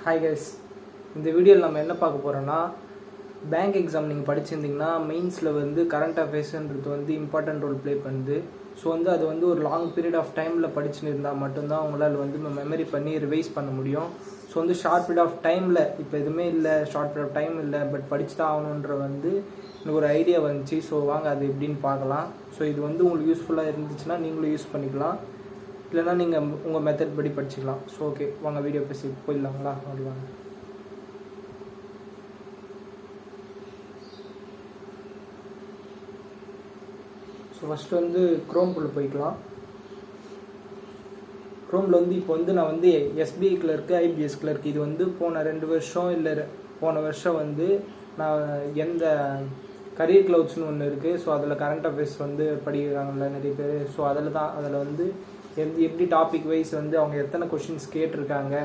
Hi guys, இந்த வீடியோவில் நம்ம என்ன பார்க்க போகிறோன்னா, பேங்க் எக்ஸாம் நீங்கள் படிச்சிருந்தீங்கன்னா மெயின்ஸில் வந்து கரண்ட் அஃபேர்ஸ்ன்றது வந்து இம்பார்ட்டன்ட் ரோல் ப்ளே பண்ணுது. ஸோ வந்து அது வந்து ஒரு லாங் பீரியட் ஆஃப் டைமில் படிச்சுன்னு இருந்தால் மட்டும்தான் உங்களால் வந்து மெமரி பண்ணி ரிவைஸ் பண்ண முடியும். ஸோ வந்து ஷார்ட் பீரியட் ஆஃப் டைமில் இப்போ எதுவுமே இல்லை, ஷார்ட் பீரியட் ஆஃப் டைம் இல்லை, பட் படிச்சு தான் ஆகணுன்ற வந்து எனக்கு ஒரு ஐடியா வந்துச்சு. ஸோ வாங்க அது எப்படின்னு பார்க்கலாம். ஸோ இது வந்து உங்களுக்கு யூஸ்ஃபுல்லாக இருந்துச்சுன்னா நீங்களும் யூஸ் பண்ணிக்கலாம், இல்லைனா நீங்கள் உங்கள் மெத்தட் படி படிச்சுக்கலாம். ஸோ ஓகே, வாங்க வீடியோ பேசி போயிடலாங்களா? அப்படி வாங்க. ஸோ ஃபஸ்ட்டு வந்து க்ரோம்குள்ளே போய்க்கலாம். க்ரோமில் வந்து இப்போ வந்து நான் வந்து எஸ்பிஐ கிளர்க்கு, ஐபிஎஸ் கிளர்க்கு, இது வந்து போன 2 வருஷம் இல்லை போன வருஷம் வந்து நான் எந்த கரியர் க்ளவுட்ஸ்னு ஒன்று இருக்குது. ஸோ அதில் கரண்ட் அஃபேர்ஸ் வந்து படிக்கிறாங்கல்ல நிறைய பேர். ஸோ அதில் வந்து எப்படி டாபிக் வைஸ் வந்து அவங்க எத்தனை கொஷின்ஸ் கேட்டிருக்காங்க,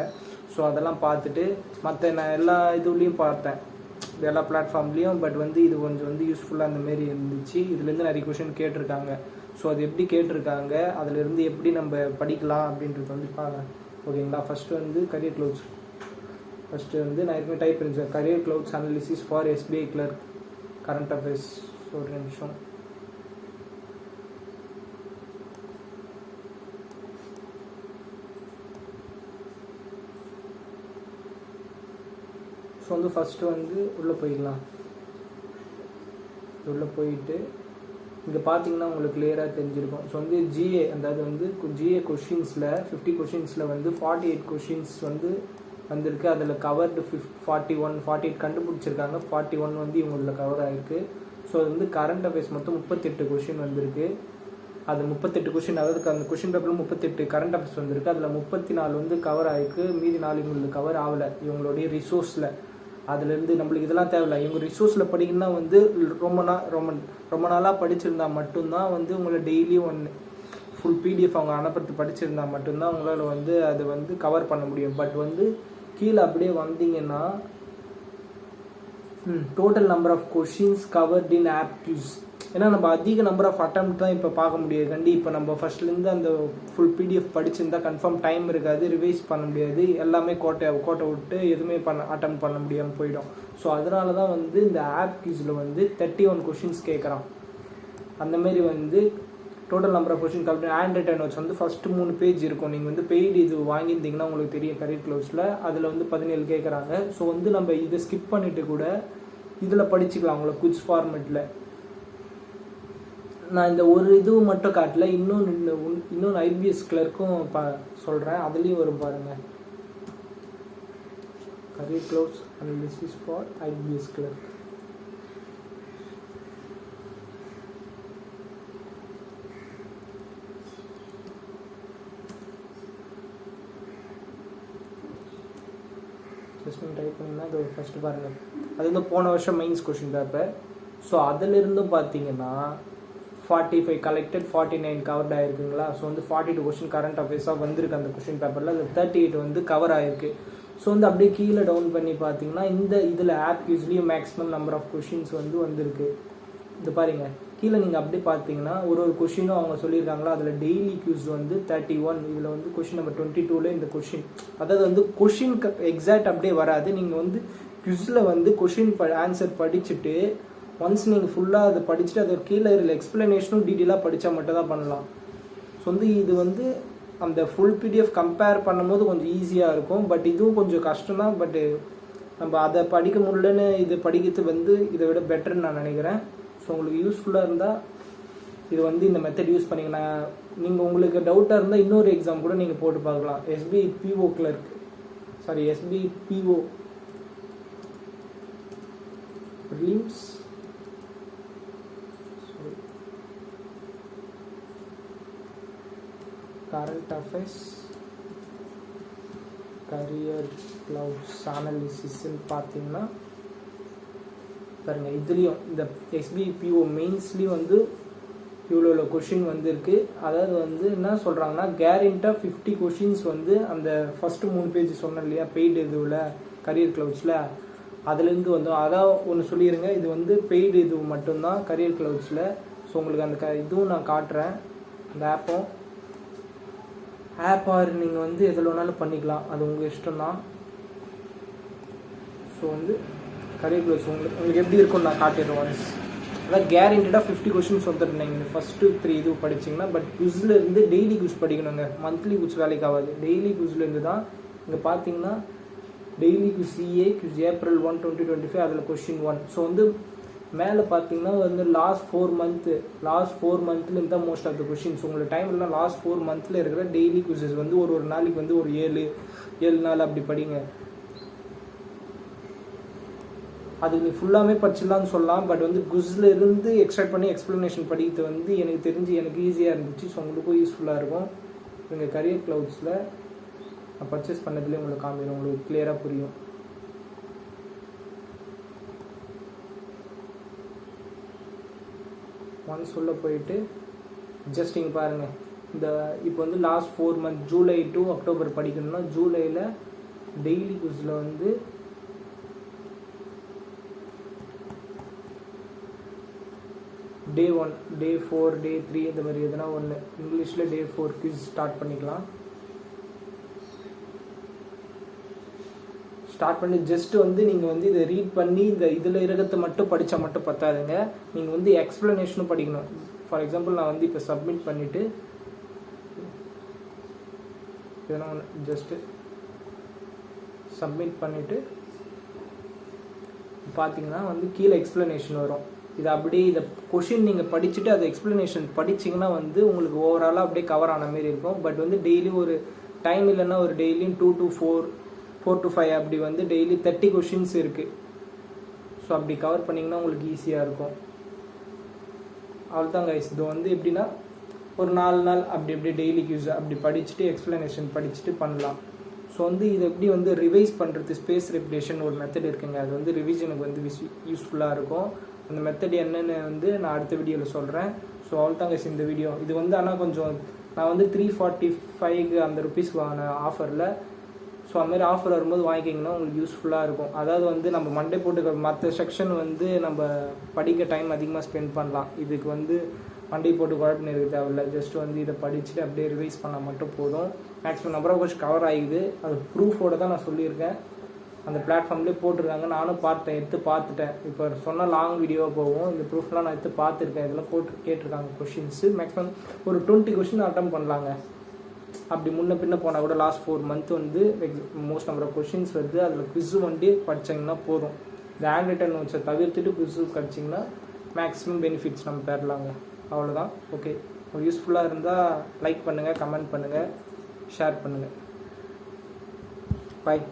ஸோ அதெல்லாம் பார்த்துட்டு மற்ற நான் எல்லா இதுலேயும் பார்த்தேன், எல்லா பிளாட்ஃபார்ம்லேயும். பட் வந்து இது கொஞ்சம் வந்து யூஸ்ஃபுல்லாக அந்தமாரி இருந்துச்சு. இதுலேருந்து நிறைய கொஷின் கேட்டிருக்காங்க. ஸோ அது எப்படி கேட்டிருக்காங்க, அதிலிருந்து எப்படி நம்ம படிக்கலாம் அப்படின்றது வந்து பார்க்கலாம். ஓகேங்களா? ஃபஸ்ட்டு வந்து கரியர் க்ளவுட்ஸ். ஃபஸ்ட்டு வந்து நான் ஏற்கனவே டைப் பண்ணிச்சேன், career clouds analysis for SBI clerk current affairs. ஒரு நிமிஷம். ஸோ வந்து ஃபஸ்ட்டு வந்து உள்ளே போயிடலாம். உள்ளே போயிட்டு இங்கே பார்த்தீங்கன்னா உங்களுக்கு கிளியராக தெரிஞ்சிருக்கும். ஸோ வந்து ஜிஏ, அதாவது வந்து ஜிஏ கொஷின்ஸில் 50 கொஷின்ஸில் வந்து 48 கொஷின்ஸ் வந்து வந்திருக்கு. அதில் கவர்டு 48 கண்டுபிடிச்சிருக்காங்க. 41 வந்து இவங்களில் கவர் ஆகிருக்கு. ஸோ அது வந்து கரண்ட் அஃபேர்ஸ் மொத்தம் 38 கொஷின் வந்திருக்கு. அது 38 கொஷின், அதாவது அந்த கொஷின் பேப்பரில் 38 கரண்ட் அஃபேர்ஸ் வந்திருக்கு. அதில் 34 வந்து கவர் ஆகிருக்கு, மீதி 4 இவங்களுக்கு கவர் ஆகலை இவங்களுடைய ரிசோர்ஸில். அதுலேருந்து நம்மளுக்கு இதெல்லாம் தேவையில்லை. இவங்க ரிசோர்ஸில் படிக்கணும்னா வந்து ரொம்ப நாளாக படிச்சிருந்தா மட்டும்தான் வந்து உங்களை டெய்லி ஃபுல் பிடிஎஃப் அவங்க அனுப்புறது படிச்சிருந்தா மட்டும்தான் உங்களால் வந்து அது வந்து கவர் பண்ண முடியும். பட் வந்து கீழே அப்படியே வந்தீங்கன்னா total number of questions covered in objectives. ஏன்னா நம்ம அதிக நம்பர் ஆஃப் அட்டெம்ப்ட் தான் இப்போ பார்க்க முடியாது. இப்போ நம்ம ஃபர்ஸ்ட்லேருந்து அந்த ஃபுல் பிடிஎஃப் படிச்சிருந்தா கன்ஃபார்ம் டைம் இருக்காது, ரிவைஸ் பண்ண முடியாது, எல்லாமே கோட்டை விட்டு எதுவுமே அட்டம் பண்ண முடியாமல் போயிடும். ஸோ அதனால தான் வந்து இந்த ஆப்டிவ்ஸில் வந்து 31 கொஷின்ஸ் கேட்குறான். அந்தமாரி வந்து total number of question covered hand written notes வந்து ஃபஸ்ட்டு 3 பேஜ் இருக்கும். நீங்கள் வந்து பெய்டு இது வாங்கியிருந்தீங்கன்னா உங்களுக்கு தெரியும் கரியர் க்ளவுட்ஸில். அதில் வந்து 17 கேட்குறாங்க. ஸோ வந்து நம்ம இதை ஸ்கிப் பண்ணிவிட்டு கூட இதில் படிச்சுக்கலாம் உங்களை குவிஸ் ஃபார்மெட்டில். நான் இந்த ஒரு இதுவு மட்டும் காட்டல, இன்னொன்று ஐபிஎஸ் கிளர்க்கும் சொல்கிறேன், அதுலேயும் வரும் பாருங்கள். Career clouds analysis for IPS clerk. Just type பண்ணிங்கன்னா அது ஃபஸ்ட்டு பாருங்கள். அது வந்து போன வருஷம் மெயின்ஸ் கொஷின் பேப்பர். ஸோ அதிலிருந்தும் பார்த்தீங்கன்னா 45 கலெக்டட், 49 கவர்ட் ஆகிருக்குங்களா. ஸோ வந்து 42 கொஷின் கரண்ட் அஃபேர்ஸாக வந்திருக்கு அந்த கொஷின் பேப்பரில். அது 38 வந்து கவர் ஆகிருக்கு. ஸோ வந்து அப்படியே கீழே டவுன் பண்ணி பார்த்தீங்கன்னா இதில் ஆப் யூஸ்லேயும் மேக்ஸிமம் நம்பர் ஆஃப் கொஷின்ஸ் வந்து வந்திருக்கு. இது பாருங்க, கீழே நீங்கள் அப்படி பார்த்தீங்கன்னா ஒரு கொஷினும் அவங்க சொல்லியிருக்காங்களா. அதில் டெய்லி கியூஸ் வந்து 31. இதில் வந்து கொஷின் நம்பர் 22ல் இந்த கொஷின், அதாவது வந்து கொஷின் எக்ஸாக்ட் அப்படியே வராது. நீங்கள் வந்து கியூஸில் வந்து கொஷின் ஆன்சர் படிச்சுட்டு ஒன்ஸ் நீங்கள் ஃபுல்லாக அதை படிச்சுட்டு அது கீழே இருக்கிற எக்ஸ்பிளனேஷனும் டீட்டெயிலாக படித்தா மட்டும் தான் பண்ணலாம். ஸோ வந்து இது வந்து அந்த ஃபுல் பிடிஎஃப் கம்பேர் பண்ணும்போது கொஞ்சம் ஈஸியாக இருக்கும். பட் இதுவும் கொஞ்சம் கஷ்டம் தான். பட்டு நம்ம அதை படிக்க முடியலன்னு இது படிக்கிறது வந்து இதை விட பெட்டர்ன்னு நான் நினைக்கிறேன். ஸோ உங்களுக்கு யூஸ்ஃபுல்லாக இருந்தால் இது வந்து இந்த மெத்தட் யூஸ் பண்ணிங்கன்னா, நீங்கள் உங்களுக்கு டவுட்டாக இருந்தால் இன்னொரு எக்ஸாம் கூட நீங்கள் போட்டு பார்க்கலாம். SBI PO prelims current affairs career clouds அனாலிசிஸ்ன்னு பார்த்தீங்கன்னா பாருங்கள், இதுலேயும் இந்த எஸ்பிஐபிஓ மெயின்ஸ்லேயும் வந்து இவ்வளோ கொஷின் வந்துருக்கு. அதாவது வந்து என்ன சொல்கிறாங்கன்னா, கேரண்டாக 50 கொஷின்ஸ் வந்து அந்த ஃபஸ்ட்டு 3 பேஜ் சொன்னேன் இல்லையா பெய்டு இதுவில் கரியர் க்ளவுட்ஸில், அதுலேருந்து வந்து அதான் ஒன்று சொல்லிடுங்க. இது வந்து பெய்டு இது மட்டும்தான் கரியர் க்ளவுட்ஸில். ஸோ உங்களுக்கு அந்த இதுவும் நான் காட்டுறேன், அந்த ஆப் ஆர் நீங்கள் வந்து எதில் வேணாலும் பண்ணிக்கலாம், அது உங்கள் இஷ்டம் தான். ஸோ வந்து கரியர் க்ளோத்ஸ் உங்களுக்கு எப்படி இருக்கும்னு நான் காட்டிடுறேன் ஒன்ஸ். அதான் கேரண்டடாக 50 கொஷின்ஸ் வந்துருந்தீங்க இந்த ஃபஸ்ட்டு 3 இது படிச்சிங்கன்னா. பட் குஸ்லேருந்து டெய்லி குஸ் படிக்கணுங்க, மந்த்லி குஸ் வேலைக்கு ஆகாது. டெய்லி குஸ்லேருந்து தான் இங்கே பார்த்தீங்கன்னா டெய்லி குஸ் சிஏ குஸ் April 1, 2025 அதில் கொஷின் 1. ஸோ வந்து மேலே பார்த்தீங்கன்னா வந்து லாஸ்ட் 4 மந்த்லேருந்து தான் மோஸ்ட் ஆஃப் த கொஷின்ஸ். உங்களுக்கு டைம் இல்லை லாஸ்ட் 4 மந்த்தில் இருக்கிற டெய்லி குஸஸ் வந்து ஒரு நாளைக்கு வந்து ஒரு 7 நாள் அப்படி படிங்க. அது நீ ஃபுல்லாமே படிச்சிடலான்னு சொல்லலாம். பட் வந்து குஸ்ல இருந்து எக்ஸ்ட்ராக்ட் பண்ணி எக்ஸ்ப்ளனேஷன் படிக்கிறது வந்து எனக்கு தெரிஞ்சு எனக்கு ஈஸியாக இருந்துச்சு. ஸோ உங்களுக்கும் யூஸ்ஃபுல்லாக இருக்கும். நீங்கள் கரியர் க்ளவுட்ஸில் நான் பர்ச்சேஸ் பண்ணதுலேயே உங்களுக்கு காமிடும், உங்களுக்கு கிளியராக புரியும். ஒன்ஸ் உள்ள போயிட்டு ஜஸ்ட் இங்கே பாருங்கள். இந்த இப்போ வந்து last 4 month July to October படிக்கணும்னா ஜூலையில் டெய்லி குஸில் வந்து Day 1, Day 4, Day 3 இந்த மாதிரி எதுனா ஒன்று இங்கிலீஷில் Day 4 குவிஸ் ஸ்டார்ட் பண்ணிக்கலாம். ஸ்டார்ட் பண்ணி ஜஸ்ட்டு வந்து நீங்கள் வந்து இதை ரீட் பண்ணி இந்த இதில் இருக்கிறத மட்டும் படித்தா மட்டும் பத்தாதுங்க. நீங்கள் வந்து எக்ஸ்ப்ளனேஷனும் படிக்கணும். ஃபார் எக்ஸாம்பிள் நான் வந்து இப்போ சப்மிட் பண்ணிவிட்டு எதனா ஒன்று ஜஸ்ட்டு சப்மிட் பண்ணிவிட்டு பார்த்தீங்கன்னா வந்து கீழே எக்ஸ்ப்ளனேஷன் வரும். இது அப்படியே இதை கொஷின் நீங்கள் படிச்சுட்டு அதை எக்ஸ்ப்ளனேஷன் படிச்சிங்கன்னா வந்து உங்களுக்கு ஓவராலாக அப்படியே கவர் ஆன மாரி இருக்கும். பட் வந்து டெய்லி ஒரு டைம் இல்லைன்னா ஒரு டெய்லியும் 2 to 4 to 5 அப்படி வந்து டெய்லி 30 கொஷின்ஸ் இருக்குது. ஸோ அப்படி கவர் பண்ணிங்கன்னா உங்களுக்கு ஈஸியாக இருக்கும். அவ்வளோதான் கைஸ். இது வந்து எப்படின்னா ஒரு 4 நாள் அப்படி டெய்லி க்யூஸ் அப்படி படிச்சுட்டு எக்ஸ்ப்ளனேஷன் படிச்சுட்டு பண்ணலாம். ஸோ வந்து இது எப்படி வந்து ரிவைஸ் பண்ணுறது ஸ்பேஸ் ரெப்டேஷன் ஒரு மெத்தட் இருக்குங்க. அது வந்து ரிவிஷனுக்கு வந்து யூஸ்ஃபுல்லாக இருக்கும். அந்த மெத்தட் என்னென்னு வந்து நான் அடுத்த வீடியோவில் சொல்கிறேன். ஸோ அவ்வளோதான் கைஸ் இந்த வீடியோ. இது வந்து ஆனால் கொஞ்சம் நான் வந்து 345 அந்த ருபீஸ்க்கு வாங்கின ஆஃபரில். ஸோ அதுமாதிரி ஆஃபர் வரும்போது வாங்கிக்கிங்கன்னா உங்களுக்கு யூஸ்ஃபுல்லாக இருக்கும். அதாவது வந்து நம்ம மண்டே போட்டுக்க மற்ற செக்ஷன் வந்து நம்ம படிக்க டைம் அதிகமாக ஸ்பெண்ட் பண்ணலாம். இதுக்கு வந்து மண்டே போட்டு குழப்பம் இருக்க தேவையில்ல. ஜஸ்ட் வந்து இதை படிச்சுட்டு அப்படியே ரிவைஸ் பண்ணால் மட்டும் போதும். Maximum number of question cover ஆகிடுது. அது ப்ரூஃபோடு தான் நான் சொல்லியிருக்கேன். அந்த பிளாட்ஃபார்ம்லேயே போட்டிருக்காங்க. நானும் எடுத்து பார்த்துட்டேன். இப்போ சொன்னால் லாங் வீடியோவாக போகும். இந்த ப்ரூஃப்லாம் நான் எடுத்து பார்த்துருக்கேன். இதெல்லாம் கேட்டிருக்காங்க கொஷின்ஸு. மேக்ஸிமம் ஒரு 20 கொஷின் அட்டம் பண்ணலாங்க. அப்படி முன்ன பின்ன போனால் கூட லாஸ்ட் 4 மந்த் வந்து மோஸ்ட் நம்பர் ஆஃப் கொஷின்ஸ் வருது. அதில் குவிஸு வண்டி படிச்சிங்கன்னா போதும். இந்த ஹேண்ட் ரிட்டன் நோட்ஸை தவிர்த்துட்டு குவிஸு படிச்சிங்கன்னா மேக்ஸிமம் பெனிஃபிட்ஸ் நம்ம பெறலாங்க. அவ்வளோதான். ஓகே, உங்களுக்கு யூஸ்ஃபுல்லாக இருந்தால் லைக் பண்ணுங்கள், கமெண்ட் பண்ணுங்கள், ஷேர் பண்ணுங்கள். பாய்.